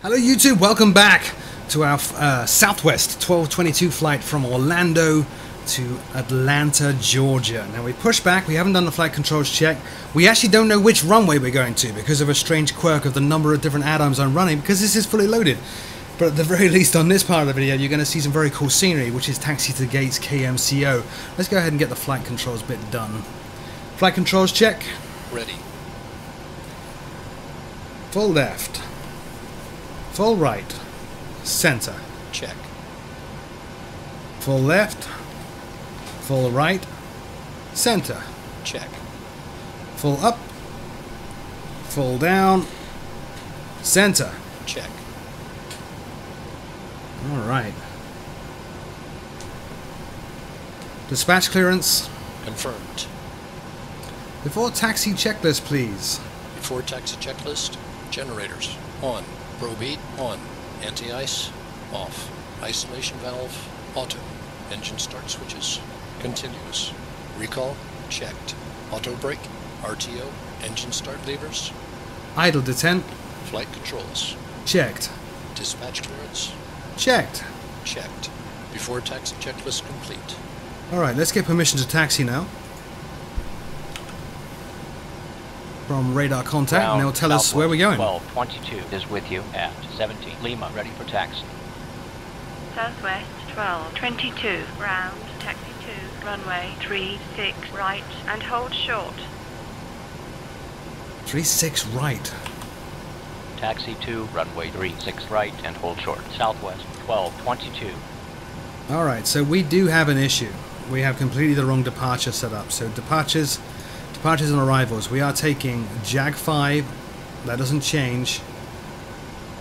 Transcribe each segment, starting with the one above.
Hello YouTube, welcome back to our Southwest 1222 flight from Orlando to Atlanta, Georgia. Now we pushed back, we haven't done the flight controls check. We actually don't know which runway we're going to because of a strange quirk of the number of different add-ons I'm running because this is fully loaded. But at the very least on this part of the video you're going to see some very cool scenery, which is Taxi2Gate's KMCO. Let's go ahead and get the flight controls bit done. Flight controls check. Ready. Full left. Full right. Center. Check. Full left. Full right. Center. Check. Full up. Full down. Center. Check. Alright. Dispatch clearance. Confirmed. Before taxi checklist, please. Before taxi checklist, generators on. Probe heat on. Anti-ice off. Isolation valve auto. Engine start switches continuous. Recall checked. Auto brake, RTO, engine start levers. Idle detent. Flight controls. Checked. Dispatch clearance. Checked. Checked. Before taxi checklist complete. Alright, let's get permission to taxi now. From radar contact, and they'll tell us where we're going. 1222 is with you at 17 Lima, ready for taxi. Southwest 1222, ground, taxi 2, runway 36 right, and hold short. 36 right. Taxi 2, runway 36 right, and hold short. Southwest 1222. Alright, so we do have an issue. We have completely the wrong departure set up. So departures and arrivals. We are taking Jag 5. That doesn't change.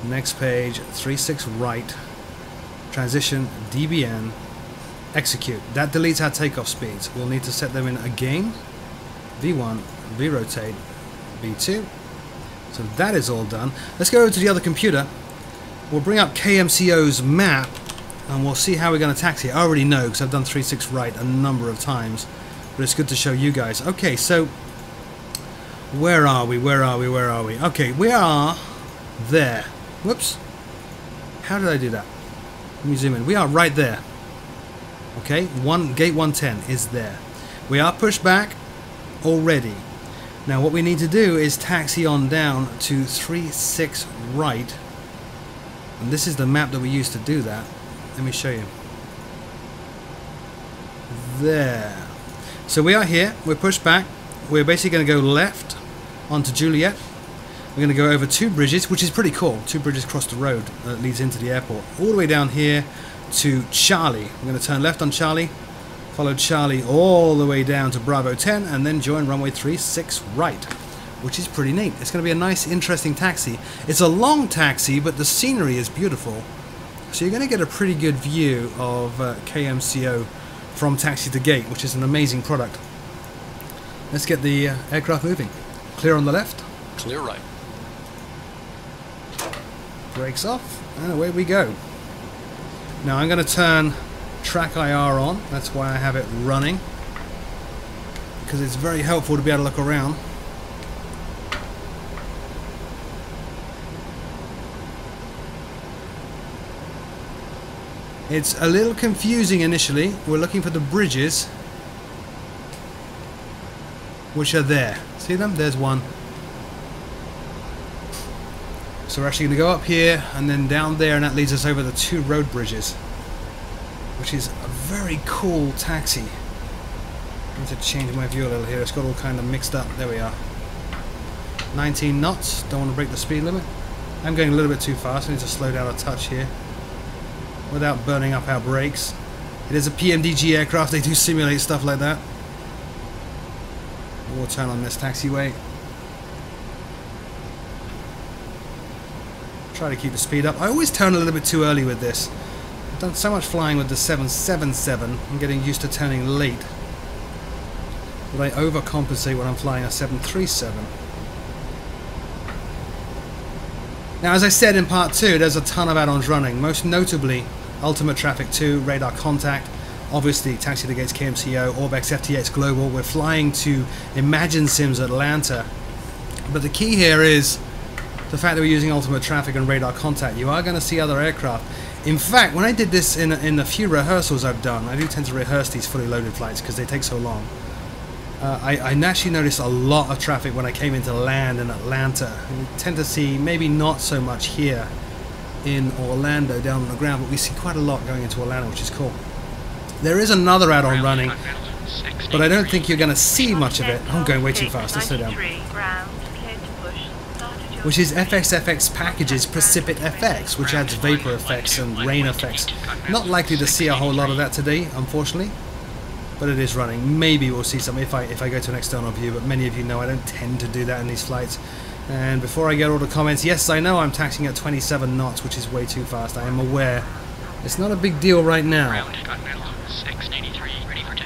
Next page, 36 right. Transition, DBN. Execute. That deletes our takeoff speeds. We'll need to set them in again. V1, V-rotate, V2. So that is all done. Let's go over to the other computer. We'll bring up KMCO's map and we'll see how we're going to taxi. I already know because I've done 36 right a number of times. But it's good to show you guys. Okay, so where are we? Okay, we are there. Whoops. How did I do that? Let me zoom in. We are right there. Okay, gate 110 is there. We are pushed back already. Now what we need to do is taxi on down to 36 right. And this is the map that we used to do that. Let me show you. There. So we are here, we're pushed back, we're basically going to go left onto Juliet. We're going to go over 2 bridges, which is pretty cool. 2 bridges across the road that leads into the airport. All the way down here to Charlie. We're going to turn left on Charlie, follow Charlie all the way down to Bravo 10, and then join runway 36 right, which is pretty neat. It's going to be a nice, interesting taxi. It's a long taxi, but the scenery is beautiful. So you're going to get a pretty good view of KMCO from Taxi2Gate, which is an amazing product. Let's get the aircraft moving. Clear on the left. Clear right. Brakes off, and away we go. Now I'm going to turn track IR on. That's why I have it running, because it's very helpful to be able to look around. It's a little confusing initially. We're looking for the bridges, which are there. See them? There's one. So we're actually going to go up here and then down there, and that leads us over the 2 road bridges, which is a very cool taxi. I need to change my view a little here. It's got all kind of mixed up. There we are. 19 knots. Don't want to break the speed limit. I'm going a little bit too fast. I need to slow down a touch here without burning up our brakes. It is a PMDG aircraft. They do simulate stuff like that. We'll turn on this taxiway. Try to keep the speed up. I always turn a little bit too early with this. I've done so much flying with the 777. I'm getting used to turning late. But I overcompensate when I'm flying a 737. Now, as I said in part 2, there's a ton of add-ons running. Most notably, Ultimate Traffic 2, Radar Contact, obviously Taxi2Gate's KMCO, Orbex FTX Global. We're flying to Imagine Sims Atlanta. But the key here is the fact that we're using ultimate traffic and radar contact, you are going to see other aircraft. In fact, when I did this in a few rehearsals I've done, I do tend to rehearse these fully loaded flights because they take so long. I actually noticed a lot of traffic when I came into land in Atlanta. You tend to see maybe not so much here in Orlando down on the ground, but we see quite a lot going into Orlando, which is cool. There is another add-on running, but I don't think you're going to see much of it. I'm going way too fast. Let's slow down. Which is FXFX Packages Precipit FX, which adds vapor effects and rain effects. Not likely to see a whole lot of that today, unfortunately, but it is running. Maybe we'll see some if I go to an external view, but many of you know I don't tend to do that in these flights. And before I get all the comments, yes, I know I'm taxiing at 27 knots, which is way too fast. I am aware. It's not a big deal right now.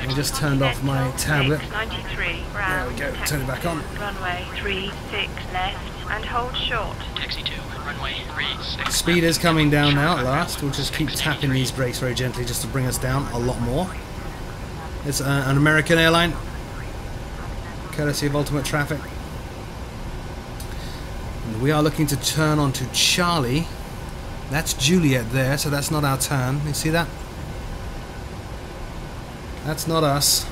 I just turned off my tablet. There we go. Turn it back on. Runway 36 left and hold short. Taxi2, runway 36. Speed is coming down now at last. We'll just keep tapping these brakes very gently just to bring us down a lot more. It's an American airline, courtesy of Ultimate Traffic. And we are looking to turn onto Charlie. That's Juliet there, so that's not our turn. You see that? That's not us.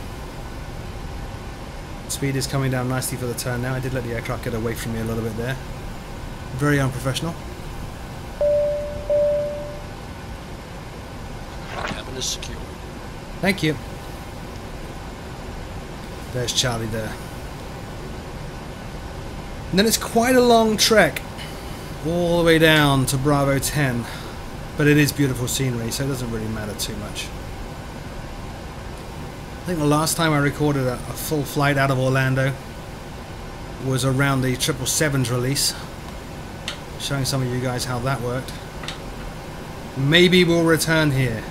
Speed is coming down nicely for the turn now. I did let the aircraft get away from me a little bit there. Very unprofessional. Cabin is secure. Thank you. There's Charlie there. And then it's quite a long trek all the way down to Bravo 10, but it is beautiful scenery, so it doesn't really matter too much. I think the last time I recorded a full flight out of Orlando was around the 777's release, showing some of you guys how that worked. Maybe we'll return here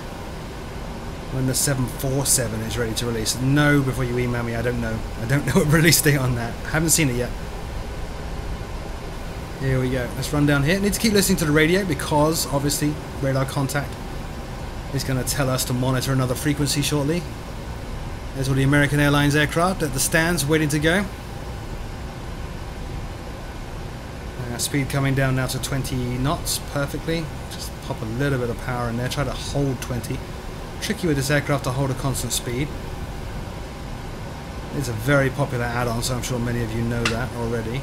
when the 747 is ready to release. No, before you email me, I don't know. I don't know a release date on that. I haven't seen it yet. Here we go. Let's run down here. Need to keep listening to the radio because, obviously, radar contact is going to tell us to monitor another frequency shortly. There's all the American Airlines aircraft at the stands waiting to go. Speed coming down now to 20 knots perfectly. Just pop a little bit of power in there. Try to hold 20. Tricky with this aircraft to hold a constant speed. It's a very popular add-on, so I'm sure many of you know that already.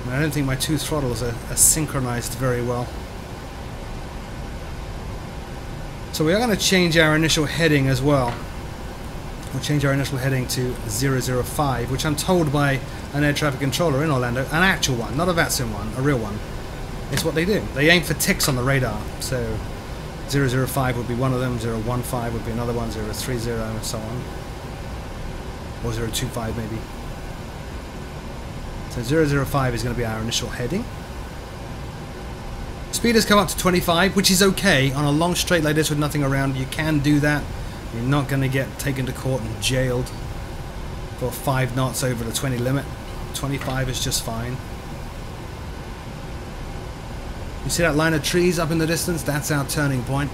I don't think my two throttles are synchronized very well. So we are going to change our initial heading as well. We'll change our initial heading to 005, which I'm told by an air traffic controller in Orlando, an actual one, not a VATSIM one, a real one. It's what they do. They aim for ticks on the radar. So 005 would be one of them, 015 would be another one, 030 and so on. Or 025 maybe. So 005 is going to be our initial heading. Speed has come up to 25, which is okay. On a long straight like this with nothing around, you can do that. You're not going to get taken to court and jailed for 5 knots over the 20 limit. 25 is just fine. You see that line of trees up in the distance? That's our turning point.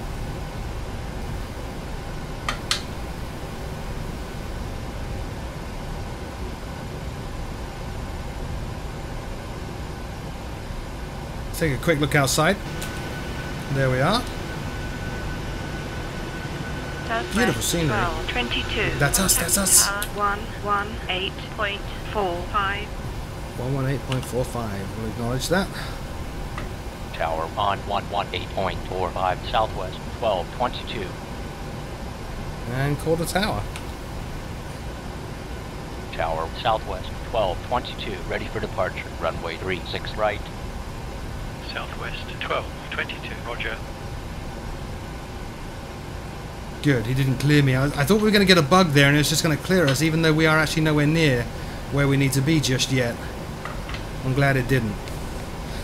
Take a quick look outside. There we are. Beautiful scenery. 1222. That's us, that's us. 118.45. 118.45. We'll acknowledge that. Tower on 118.45 Southwest 1222. And call the tower. Tower Southwest 1222. Ready for departure. Runway 36 right. Southwest 1222. Roger. Good, he didn't clear me. I thought we were going to get a bug there and it was just going to clear us, even though we are actually nowhere near where we need to be just yet. I'm glad it didn't.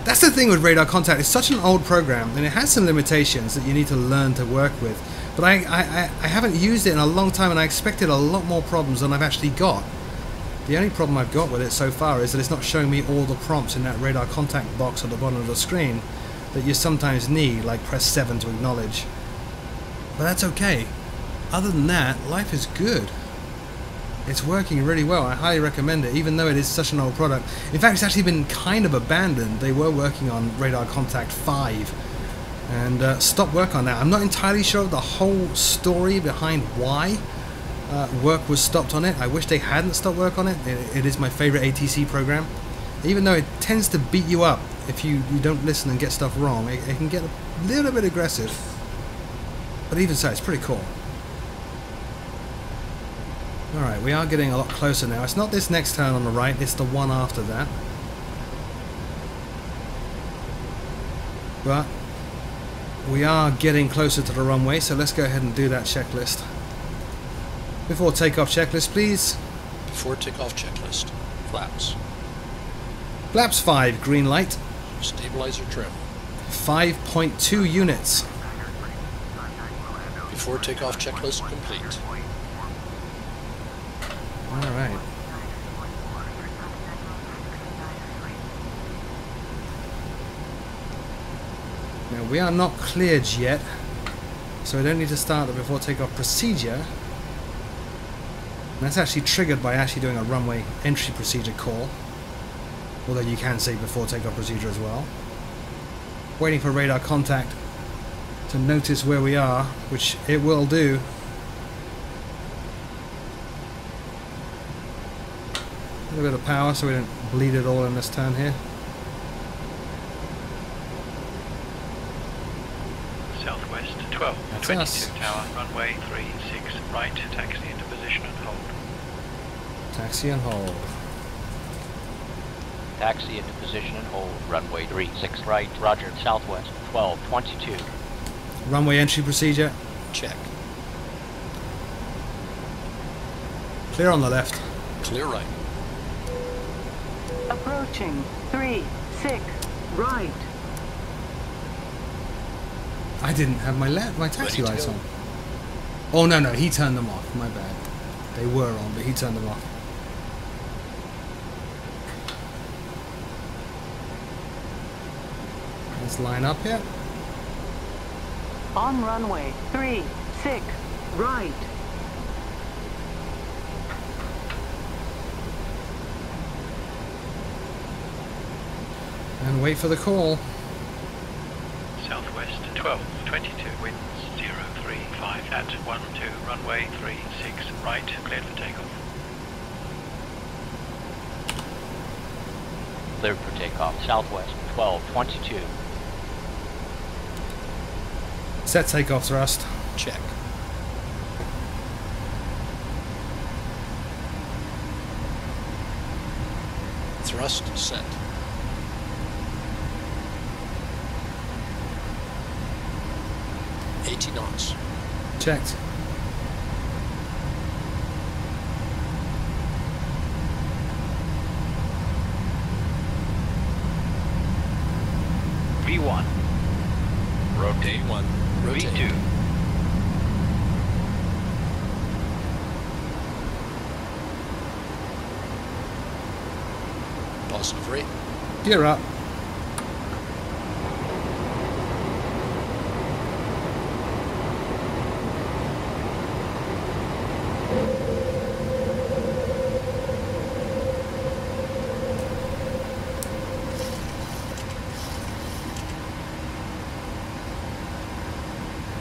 That's the thing with radar contact. It's such an old program and it has some limitations that you need to learn to work with. But I haven't used it in a long time and I expected a lot more problems than I've actually got. The only problem I've got with it so far is that it's not showing me all the prompts in that radar contact box at the bottom of the screen that you sometimes need, like press 7 to acknowledge. But that's okay. Other than that, life is good. It's working really well. I highly recommend it, even though it is such an old product. In fact, it's actually been kind of abandoned. They were working on Radar Contact 5 and stopped work on that. I'm not entirely sure of the whole story behind why work was stopped on it. I wish they hadn't stopped work on it. It is my favorite ATC program. Even though it tends to beat you up if you don't listen and get stuff wrong, it can get a little bit aggressive. But even so, it's pretty cool. Alright, we are getting a lot closer now. It's not this next turn on the right, it's the one after that. But we are getting closer to the runway, so let's go ahead and do that checklist. Before takeoff checklist, please. Before takeoff checklist. Flaps. Flaps 5, green light. Stabilizer trim. 5.2 units. Before takeoff checklist complete. Alright. Now we are not cleared yet, so we don't need to start the before takeoff procedure. And that's actually triggered by actually doing a runway entry procedure call. Although you can say before takeoff procedure as well. Waiting for radar contact to notice where we are, which it will do. A little bit of power so we don't bleed it all in this turn here. Southwest 12, That's 22 us. tower, runway 36, right, taxi into position and hold. Taxi and hold. Taxi into position and hold. Runway 36 right. Roger. Southwest 1222. Runway entry procedure. Check. Clear on the left. Clear right. Approaching 36 right. I didn't have my taxi Ready to lights go. on. Oh no, he turned them off. My bad. They were on, but he turned them off. Let's line up here. On runway 36 right. And wait for the call. Southwest 12, 22, winds 035 at 12, runway 36, right, cleared for takeoff. Cleared for takeoff. Southwest 1222. Set takeoff thrust. Check. Thrust set. knots. Checked. V1. Rotate. V1. Rotate. V2. Positive rate. Gear up.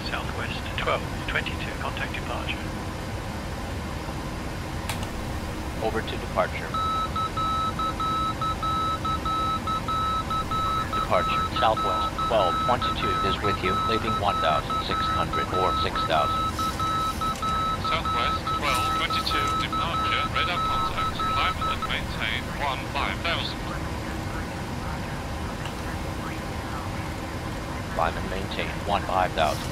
Southwest 1222, contact departure. Over to departure. Departure. Southwest 1222 is with you, leaving 1,600 or 6,000. Southwest 1222, departure, radar contact, climb and maintain 15,000. Climb and maintain 15,000.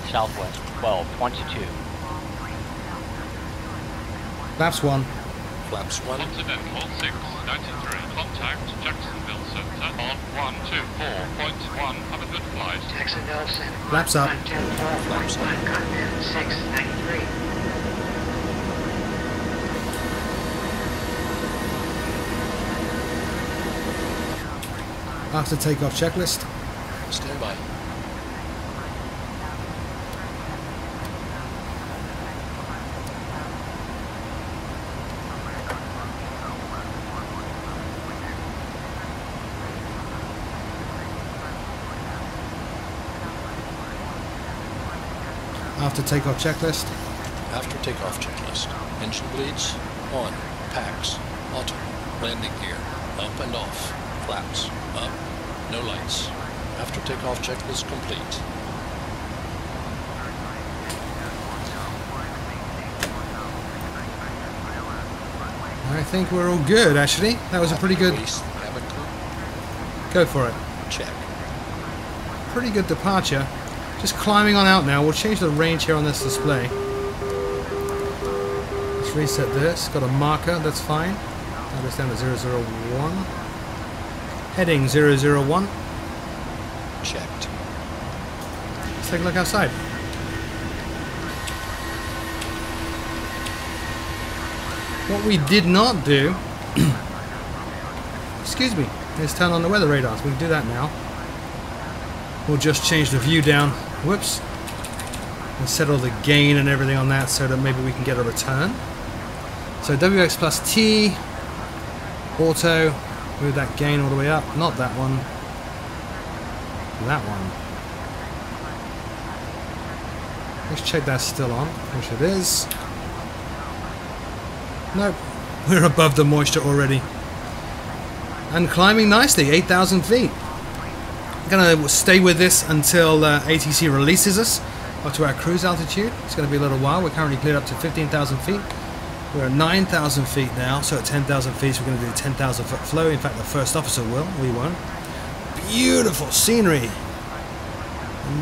Southwest 1222. Flaps 1. Flaps 1. Continental 693, contact Jacksonville Center on 124.1. Have a good flight. Jacksonville Center. Flaps up. 110.1, Continental 693. After takeoff checklist. Stand by. After takeoff checklist. After takeoff checklist. Engine bleeds. On. Packs. Auto. Landing gear. Up and off. Flaps. Up. No lights. After takeoff checklist complete. I think we're all good, actually. That was a pretty good... Release cabin crew. Go for it. Check. Pretty good departure. Just climbing on out now. We'll change the range here on this display. Let's reset this. Got a marker. That's fine. I'll just down to 001. Heading 001. Checked. Let's take a look outside. What we did not do, excuse me, is turn on the weather radars. We can do that now. We'll just change the view down. Whoops. And settle the gain and everything on that so that maybe we can get a return. So WX plus T, auto, move that gain all the way up. Not that one. That one. Let's check that's still on, which it is. Nope, we're above the moisture already. And climbing nicely, 8,000 feet. We're going to stay with this until ATC releases us up to our cruise altitude. It's going to be a little while. We're currently cleared up to 15,000 feet. We're at 9,000 feet now, so at 10,000 feet we're going to do a 10,000 foot flow. In fact, the first officer will, we won't. Beautiful scenery.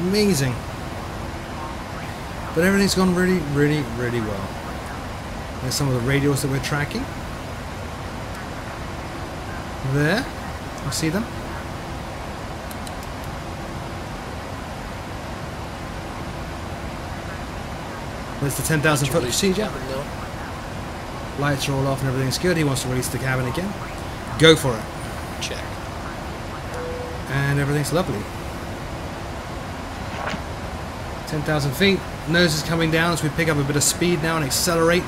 Amazing. But everything's gone really, really, really well. There's some of the radials that we're tracking. There. You see them? There's the 10,000 foot procedure. Lights are all off and everything's good. He wants to release the cabin again. Go for it. Check. And everything's lovely. 10,000 feet. Nose is coming down as we pick up a bit of speed now and accelerate.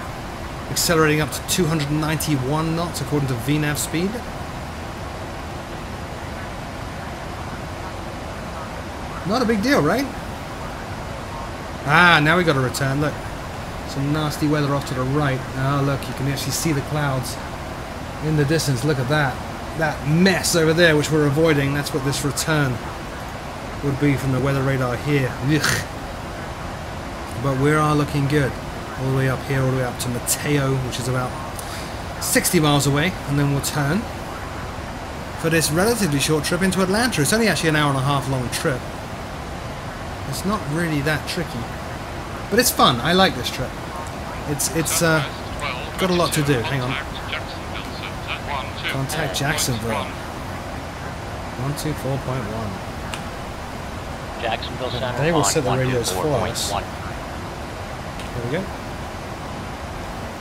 Accelerating up to 291 knots according to VNAV speed. Not a big deal, right? Ah, now we got a return. Look, some nasty weather off to the right. Oh, look, you can actually see the clouds in the distance. Look at that. That mess over there, which we're avoiding. That's what this return would be from the weather radar here. Ugh. But we are looking good. All the way up here, all the way up to Mateo, which is about 60 miles away, and then we'll turn for this relatively short trip into Atlanta. It's only actually an hour and a half long trip. It's not really that tricky, but it's fun. I like this trip. It's got a lot to do. Hang on. Contact Jacksonville. 124.1. Jacksonville Center. They will set the radios for us. 124.1. There we go.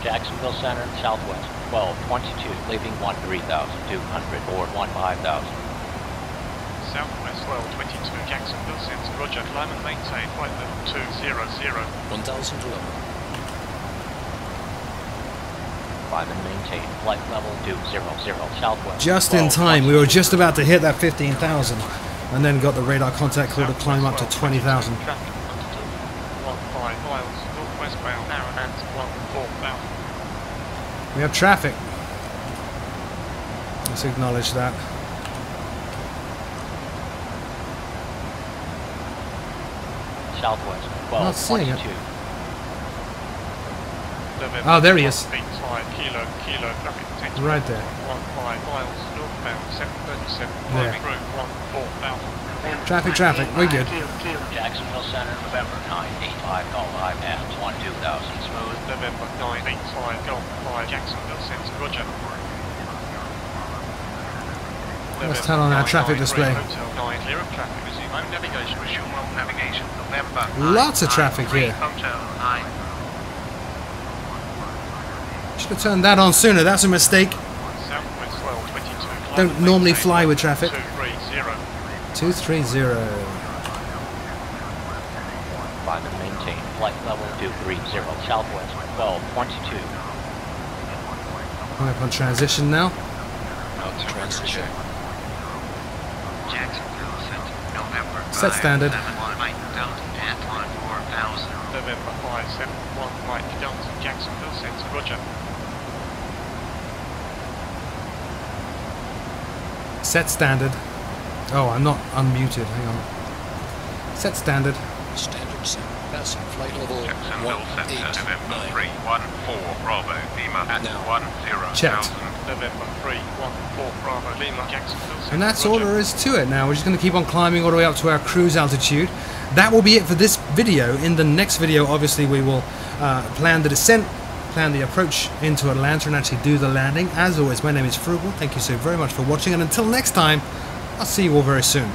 Jacksonville Center, Southwest, 1222, leaving 13,200 or 15,000. Southwest 1222, Jacksonville Center, roger, climb and maintain flight level 200. 1011. Climb and maintain flight level 200, Southwest. Just in time, we were just about to hit that 15,000 and then got the radar contact call to climb up to 20,000. 15 miles, northwestbound, Narrowlands 14,000. We have traffic. Let's acknowledge that. Southwest, Not seeing it. 1222. Oh, there he is. Kilo, traffic potential. Right there. 15 miles, northbound, 737, There. climbing route 14,000. Traffic, we're good. Jacksonville Center, November 985, Golf 5 at 12,000. Smooth, November 985, Golf 5, Jacksonville Center, roger. Let's turn on our traffic display. Hotel 9, clear of traffic, resume home navigation, resume home navigation, November 9, Lots of traffic here. Hotel 9. Should have turned that on sooner. That's a mistake. Southwest 1222. Don't normally fly with traffic. 230. 230. Climb and maintain flight level 230, Southwest, 1222. I'm up on transition now. Out to transition. Jacksonville Center, November Set standard. 11 5, 571 Mike Delta, Jacksonville Center, roger. Set standard. Oh, I'm not unmuted. Hang on. Set standard. Standard set. Passing flight level Jacksonville Center, November 189. 314 Bravo Lima at Now. Checked. 10,000. November 314 Bravo Lima, Jacksonville Center, And that's roger. all there is to it now. We're just going to keep on climbing all the way up to our cruise altitude. That will be it for this video. In the next video, obviously, we will plan the descent, plan the approach into Atlanta, and actually do the landing. As always, my name is Frugal. Thank you so very much for watching, and until next time, I'll see you all very soon.